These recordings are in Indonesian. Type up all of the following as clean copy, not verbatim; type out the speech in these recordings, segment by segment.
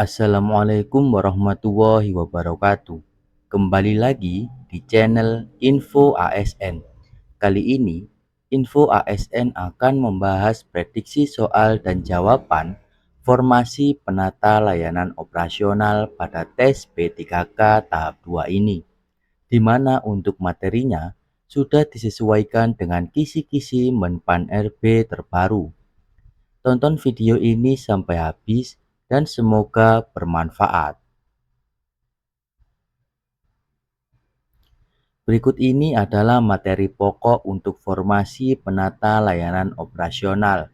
Assalamualaikum warahmatullahi wabarakatuh. Kembali lagi di channel Info ASN. Kali ini, Info ASN akan membahas prediksi soal dan jawaban formasi penata layanan operasional pada tes P3K tahap 2 ini, di mana untuk materinya sudah disesuaikan dengan kisi-kisi Menpan RB terbaru. Tonton video ini sampai habis dan semoga bermanfaat. Berikut ini adalah materi pokok untuk formasi penata layanan operasional.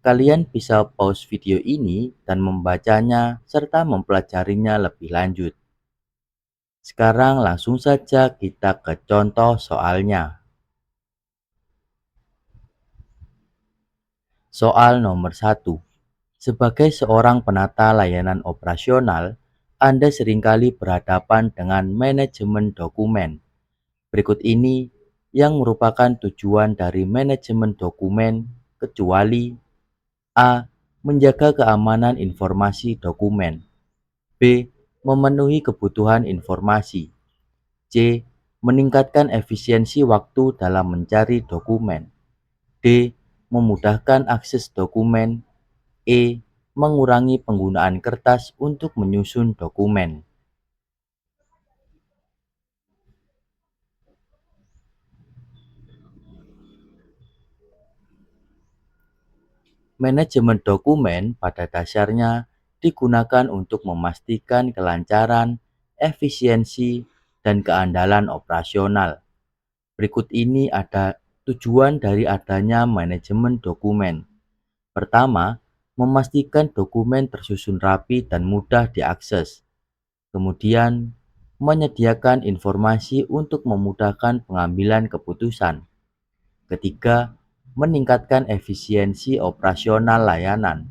Kalian bisa pause video ini dan membacanya serta mempelajarinya lebih lanjut. Sekarang langsung saja kita ke contoh soalnya. Soal nomor 1. Sebagai seorang penata layanan operasional, Anda seringkali berhadapan dengan manajemen dokumen. Berikut ini yang merupakan tujuan dari manajemen dokumen, kecuali A. Menjaga keamanan informasi dokumen. B. Memenuhi kebutuhan informasi. C. Meningkatkan efisiensi waktu dalam mencari dokumen. D. Memudahkan akses dokumen. E. Mengurangi penggunaan kertas untuk menyusun dokumen. Manajemen dokumen pada dasarnya digunakan untuk memastikan kelancaran, efisiensi, dan keandalan operasional. Berikut ini ada tujuan dari adanya manajemen dokumen. Pertama, memastikan dokumen tersusun rapi dan mudah diakses. Kemudian, menyediakan informasi untuk memudahkan pengambilan keputusan. Ketiga, meningkatkan efisiensi operasional layanan.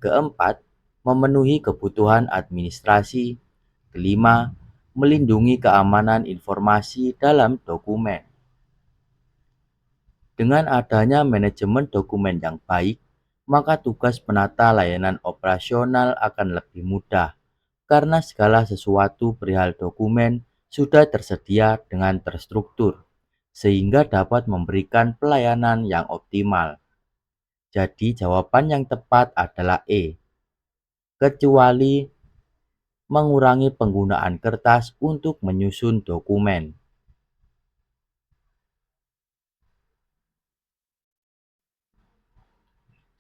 Keempat, memenuhi kebutuhan administrasi. Kelima, melindungi keamanan informasi dalam dokumen. Dengan adanya manajemen dokumen yang baik, maka tugas penata layanan operasional akan lebih mudah, karena segala sesuatu perihal dokumen sudah tersedia dengan terstruktur, sehingga dapat memberikan pelayanan yang optimal. Jadi jawaban yang tepat adalah E, kecuali mengurangi penggunaan kertas untuk menyusun dokumen.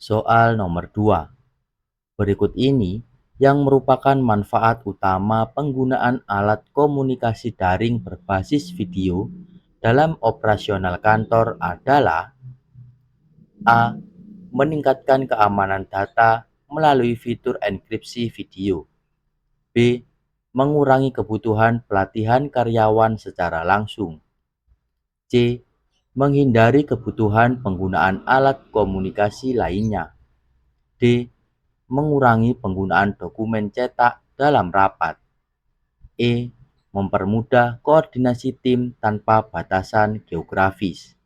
Soal nomor 2. Berikut ini yang merupakan manfaat utama penggunaan alat komunikasi daring berbasis video dalam operasional kantor adalah A. Meningkatkan keamanan data melalui fitur enkripsi video. B. Mengurangi kebutuhan pelatihan karyawan secara langsung. C. Menghindari kebutuhan penggunaan alat komunikasi lainnya. D. Mengurangi penggunaan dokumen cetak dalam rapat. E. Mempermudah koordinasi tim tanpa batasan geografis.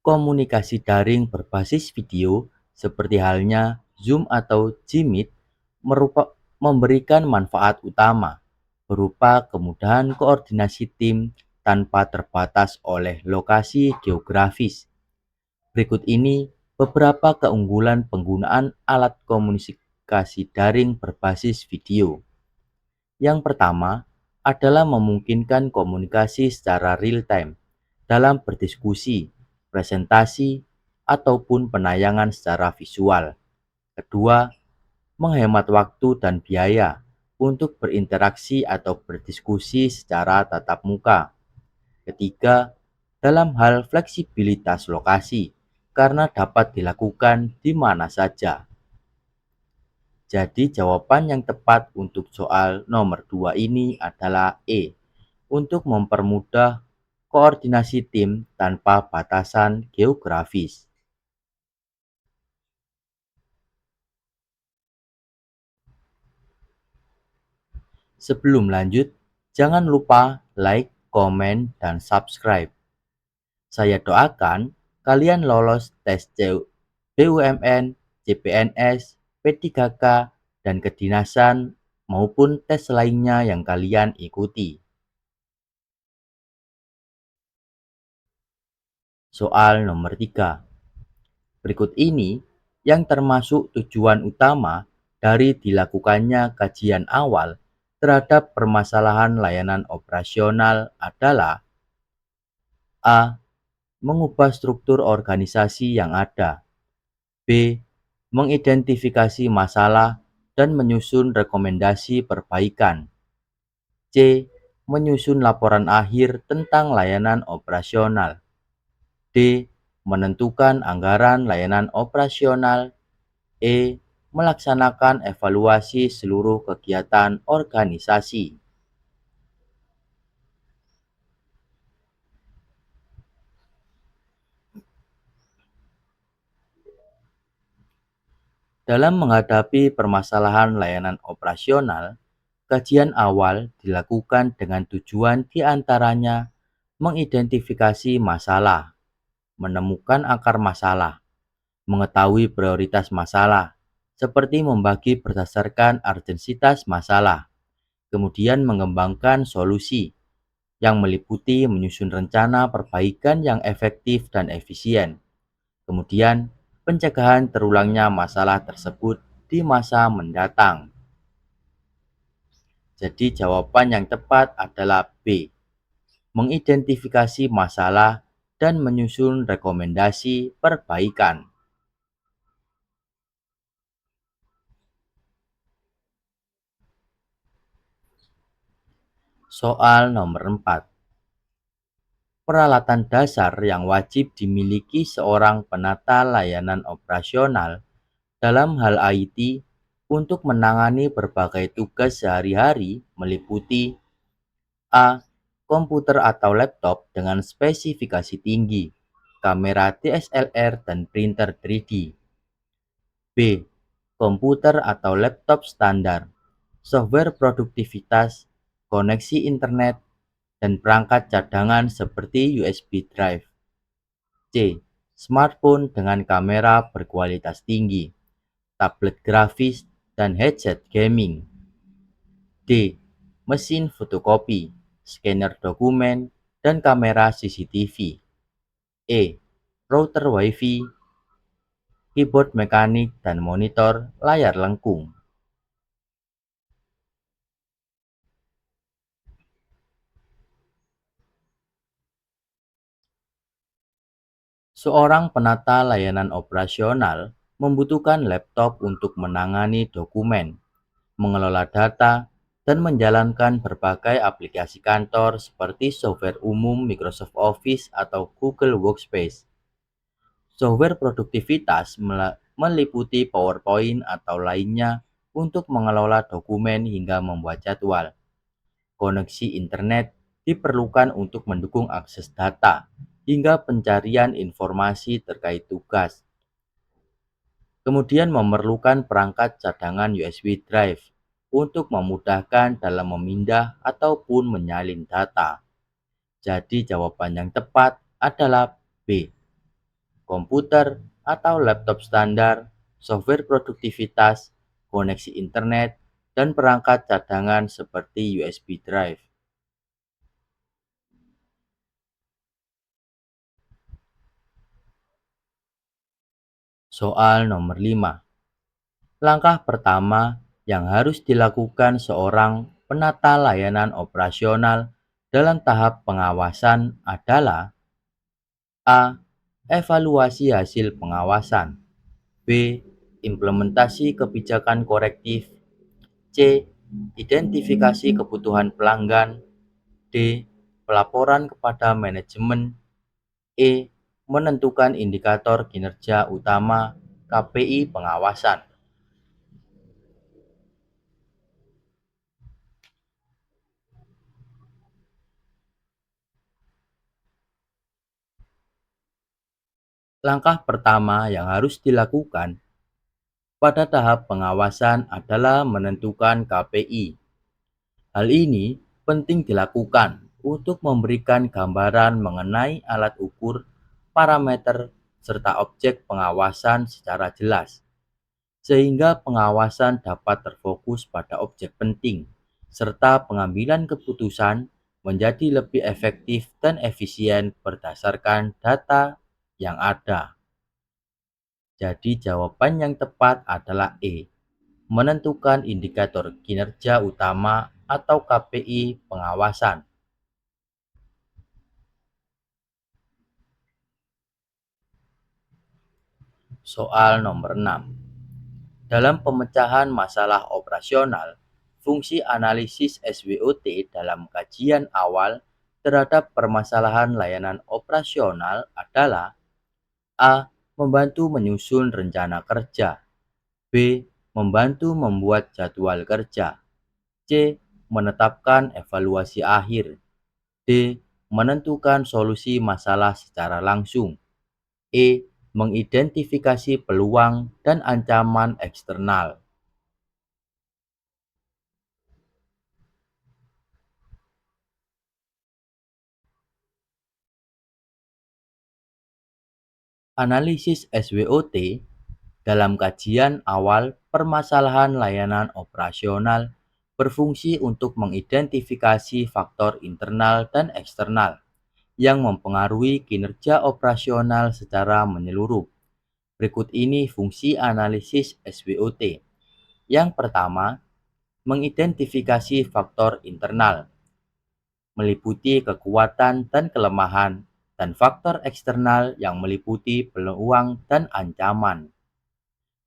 Komunikasi daring berbasis video seperti halnya Zoom atau Jmeet memberikan manfaat utama berupa kemudahan koordinasi tim tanpa terbatas oleh lokasi geografis. Berikut ini beberapa keunggulan penggunaan alat komunikasi daring berbasis video. Yang pertama adalah memungkinkan komunikasi secara real-time dalam berdiskusi, presentasi, ataupun penayangan secara visual. Kedua, menghemat waktu dan biaya untuk berinteraksi atau berdiskusi secara tatap muka. Ketiga, dalam hal fleksibilitas lokasi, karena dapat dilakukan di mana saja. Jadi jawaban yang tepat untuk soal nomor 2 ini adalah E, untuk mempermudah koordinasi tim tanpa batasan geografis. Sebelum lanjut, jangan lupa like komen, dan subscribe. Saya doakan kalian lolos tes BUMN, CPNS, P3K, dan kedinasan maupun tes lainnya yang kalian ikuti. Soal nomor 3. Berikut ini yang termasuk tujuan utama dari dilakukannya kajian awal terhadap permasalahan layanan operasional adalah: A. Mengubah struktur organisasi yang ada. B. Mengidentifikasi masalah dan menyusun rekomendasi perbaikan. C. Menyusun laporan akhir tentang layanan operasional. D. Menentukan anggaran layanan operasional. E. Melaksanakan evaluasi seluruh kegiatan organisasi. Dalam menghadapi permasalahan layanan operasional, kajian awal dilakukan dengan tujuan diantaranya mengidentifikasi masalah, menemukan akar masalah, mengetahui prioritas masalah, seperti membagi berdasarkan urgensitas masalah, kemudian mengembangkan solusi yang meliputi menyusun rencana perbaikan yang efektif dan efisien, kemudian pencegahan terulangnya masalah tersebut di masa mendatang. Jadi jawaban yang tepat adalah B. Mengidentifikasi masalah dan menyusun rekomendasi perbaikan. Soal nomor 4. Peralatan dasar yang wajib dimiliki seorang penata layanan operasional dalam hal IT untuk menangani berbagai tugas sehari-hari meliputi: A. Komputer atau laptop dengan spesifikasi tinggi, kamera DSLR dan printer 3D. B. Komputer atau laptop standar, software produktivitas, koneksi internet, dan perangkat cadangan seperti USB drive. C. Smartphone dengan kamera berkualitas tinggi, tablet grafis, dan headset gaming. D. Mesin fotokopi, scanner dokumen, dan kamera CCTV. E. Router Wi-Fi, keyboard mekanik, dan monitor layar lengkung. Seorang penata layanan operasional membutuhkan laptop untuk menangani dokumen, mengelola data, dan menjalankan berbagai aplikasi kantor seperti software umum Microsoft Office atau Google Workspace. Software produktivitas meliputi PowerPoint atau lainnya untuk mengelola dokumen hingga membuat jadwal. Koneksi internet diperlukan untuk mendukung akses data hingga pencarian informasi terkait tugas. Kemudian memerlukan perangkat cadangan USB drive untuk memudahkan dalam memindah ataupun menyalin data. Jadi jawaban yang tepat adalah B. Komputer atau laptop standar, software produktivitas, koneksi internet, dan perangkat cadangan seperti USB drive. Soal nomor 5. Langkah pertama yang harus dilakukan seorang penata layanan operasional dalam tahap pengawasan adalah: A. Evaluasi hasil pengawasan. B. Implementasi kebijakan korektif. C. Identifikasi kebutuhan pelanggan. D. Pelaporan kepada manajemen. E. Menentukan indikator kinerja utama KPI pengawasan. Langkah pertama yang harus dilakukan pada tahap pengawasan adalah menentukan KPI. Hal ini penting dilakukan untuk memberikan gambaran mengenai alat ukur, parameter, serta objek pengawasan secara jelas, sehingga pengawasan dapat terfokus pada objek penting, serta pengambilan keputusan menjadi lebih efektif dan efisien berdasarkan data yang ada. Jadi jawaban yang tepat adalah E, menentukan indikator kinerja utama atau KPI pengawasan. Soal nomor 6. Dalam pemecahan masalah operasional, fungsi analisis SWOT dalam kajian awal terhadap permasalahan layanan operasional adalah: A. Membantu menyusun rencana kerja. B. Membantu membuat jadwal kerja. C. Menetapkan evaluasi akhir. D. Menentukan solusi masalah secara langsung. E. Mengidentifikasi peluang dan ancaman eksternal. Analisis SWOT dalam kajian awal permasalahan layanan operasional berfungsi untuk mengidentifikasi faktor internal dan eksternal yang mempengaruhi kinerja operasional secara menyeluruh. Berikut ini fungsi analisis SWOT. Yang pertama, mengidentifikasi faktor internal, meliputi kekuatan dan kelemahan, dan faktor eksternal yang meliputi peluang dan ancaman.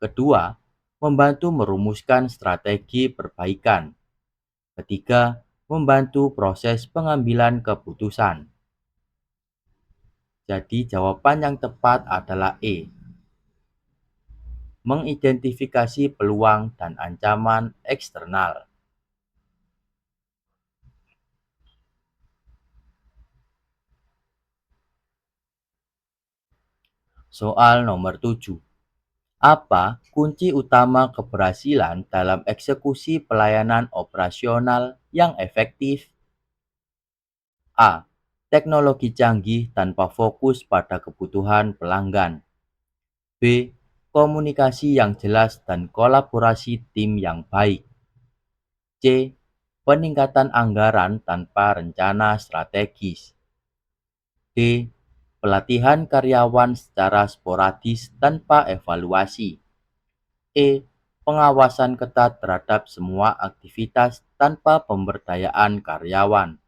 Kedua, membantu merumuskan strategi perbaikan. Ketiga, membantu proses pengambilan keputusan. Jadi jawaban yang tepat adalah E, mengidentifikasi peluang dan ancaman eksternal. Soal nomor 7. Apa kunci utama keberhasilan dalam eksekusi pelayanan operasional yang efektif? A. Teknologi canggih tanpa fokus pada kebutuhan pelanggan. B. Komunikasi yang jelas dan kolaborasi tim yang baik. C. Peningkatan anggaran tanpa rencana strategis. D. Pelatihan karyawan secara sporadis tanpa evaluasi. E. Pengawasan ketat terhadap semua aktivitas tanpa pemberdayaan karyawan.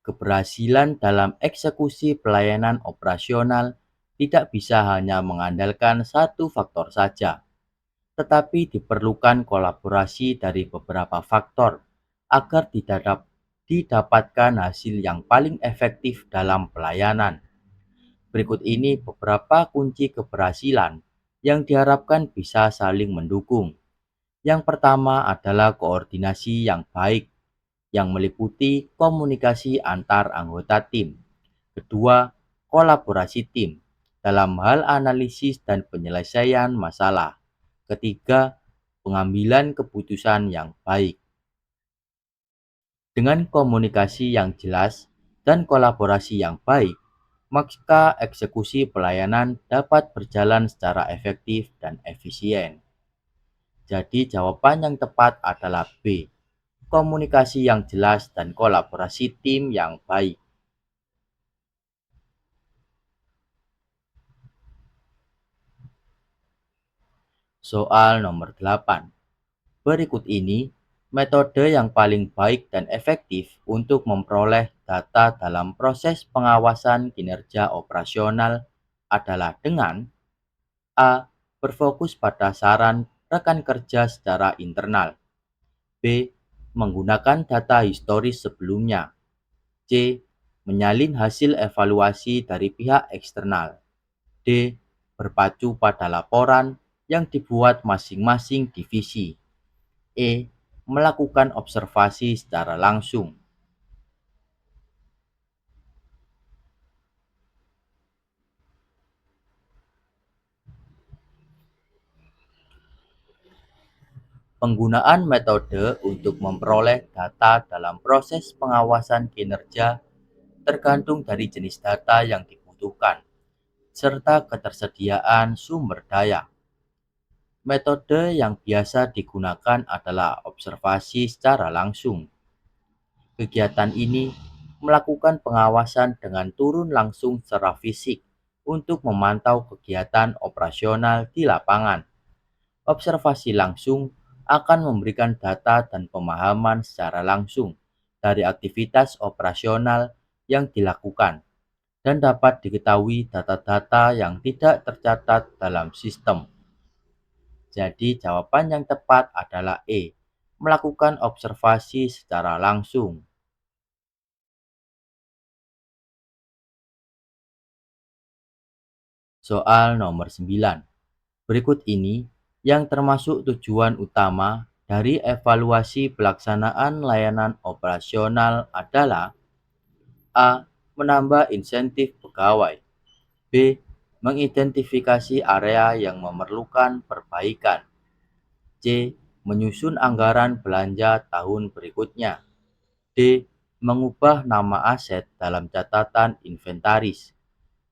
Keberhasilan dalam eksekusi pelayanan operasional tidak bisa hanya mengandalkan satu faktor saja, tetapi diperlukan kolaborasi dari beberapa faktor agar didapatkan hasil yang paling efektif dalam pelayanan. Berikut ini beberapa kunci keberhasilan yang diharapkan bisa saling mendukung. Yang pertama adalah koordinasi yang baik, yang meliputi komunikasi antar anggota tim. Kedua, kolaborasi tim dalam hal analisis dan penyelesaian masalah. Ketiga, pengambilan keputusan yang baik. Dengan komunikasi yang jelas dan kolaborasi yang baik, maka eksekusi pelayanan dapat berjalan secara efektif dan efisien. Jadi jawaban yang tepat adalah B, komunikasi yang jelas dan kolaborasi tim yang baik. Soal nomor 8. Berikut ini metode yang paling baik dan efektif untuk memperoleh data dalam proses pengawasan kinerja operasional adalah dengan: A. Berfokus pada saran rekan kerja secara internal. B. Menggunakan data historis sebelumnya. C. Menyalin hasil evaluasi dari pihak eksternal. D. Berpacu pada laporan yang dibuat masing-masing divisi. E. Melakukan observasi secara langsung. Penggunaan metode untuk memperoleh data dalam proses pengawasan kinerja tergantung dari jenis data yang dibutuhkan, serta ketersediaan sumber daya. Metode yang biasa digunakan adalah observasi secara langsung. Kegiatan ini melakukan pengawasan dengan turun langsung secara fisik untuk memantau kegiatan operasional di lapangan. Observasi langsung akan memberikan data dan pemahaman secara langsung dari aktivitas operasional yang dilakukan dan dapat diketahui data-data yang tidak tercatat dalam sistem. Jadi jawaban yang tepat adalah E, melakukan observasi secara langsung. Soal nomor 9. Berikut ini yang termasuk tujuan utama dari evaluasi pelaksanaan layanan operasional adalah A. Menambah insentif pegawai. B. Mengidentifikasi area yang memerlukan perbaikan. C. Menyusun anggaran belanja tahun berikutnya. D. Mengubah nama aset dalam catatan inventaris.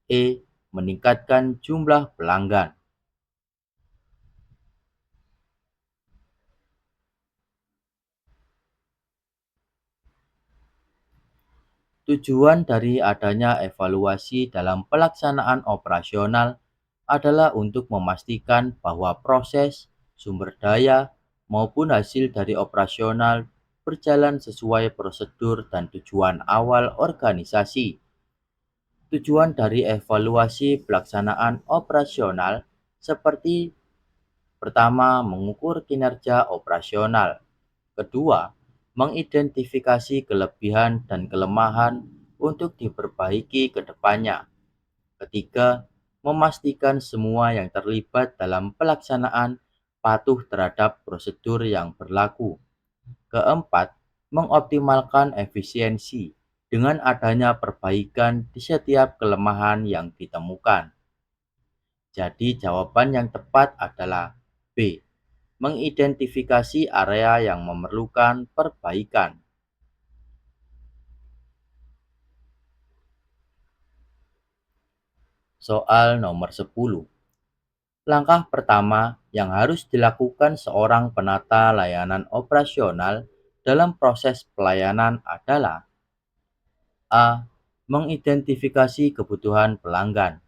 E. Meningkatkan jumlah pelanggan. Tujuan dari adanya evaluasi dalam pelaksanaan operasional adalah untuk memastikan bahwa proses, sumber daya, maupun hasil dari operasional berjalan sesuai prosedur dan tujuan awal organisasi. Tujuan dari evaluasi pelaksanaan operasional seperti pertama, mengukur kinerja operasional. Kedua, mengidentifikasi kelebihan dan kelemahan untuk diperbaiki ke depannya. Ketiga, memastikan semua yang terlibat dalam pelaksanaan patuh terhadap prosedur yang berlaku. Keempat, mengoptimalkan efisiensi dengan adanya perbaikan di setiap kelemahan yang ditemukan. Jadi jawaban yang tepat adalah B. Mengidentifikasi area yang memerlukan perbaikan. Soal nomor 10. Langkah pertama yang harus dilakukan seorang penata layanan operasional dalam proses pelayanan adalah A. Mengidentifikasi kebutuhan pelanggan.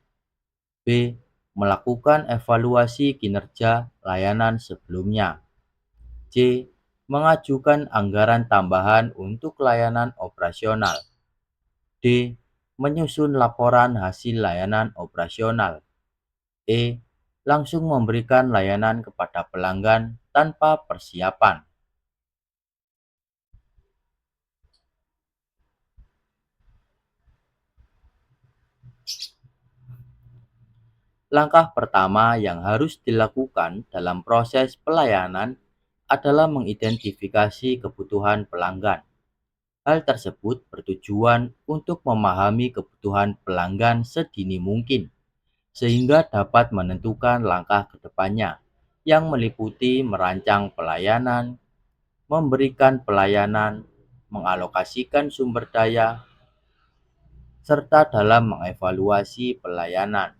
B. Melakukan evaluasi kinerja layanan sebelumnya. C. Mengajukan anggaran tambahan untuk layanan operasional. D. Menyusun laporan hasil layanan operasional. E. Langsung memberikan layanan kepada pelanggan tanpa persiapan. Langkah pertama yang harus dilakukan dalam proses pelayanan adalah mengidentifikasi kebutuhan pelanggan. Hal tersebut bertujuan untuk memahami kebutuhan pelanggan sedini mungkin, sehingga dapat menentukan langkah ke depannya, yang meliputi merancang pelayanan, memberikan pelayanan, mengalokasikan sumber daya, serta dalam mengevaluasi pelayanan.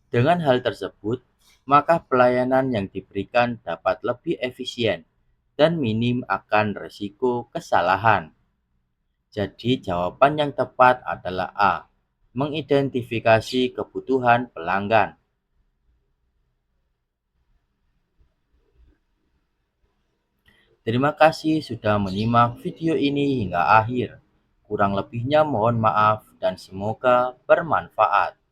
Dengan hal tersebut, maka pelayanan yang diberikan dapat lebih efisien dan minim akan risiko kesalahan. Jadi jawaban yang tepat adalah A. Mengidentifikasi kebutuhan pelanggan. Terima kasih sudah menyimak video ini hingga akhir. Kurang lebihnya mohon maaf dan semoga bermanfaat.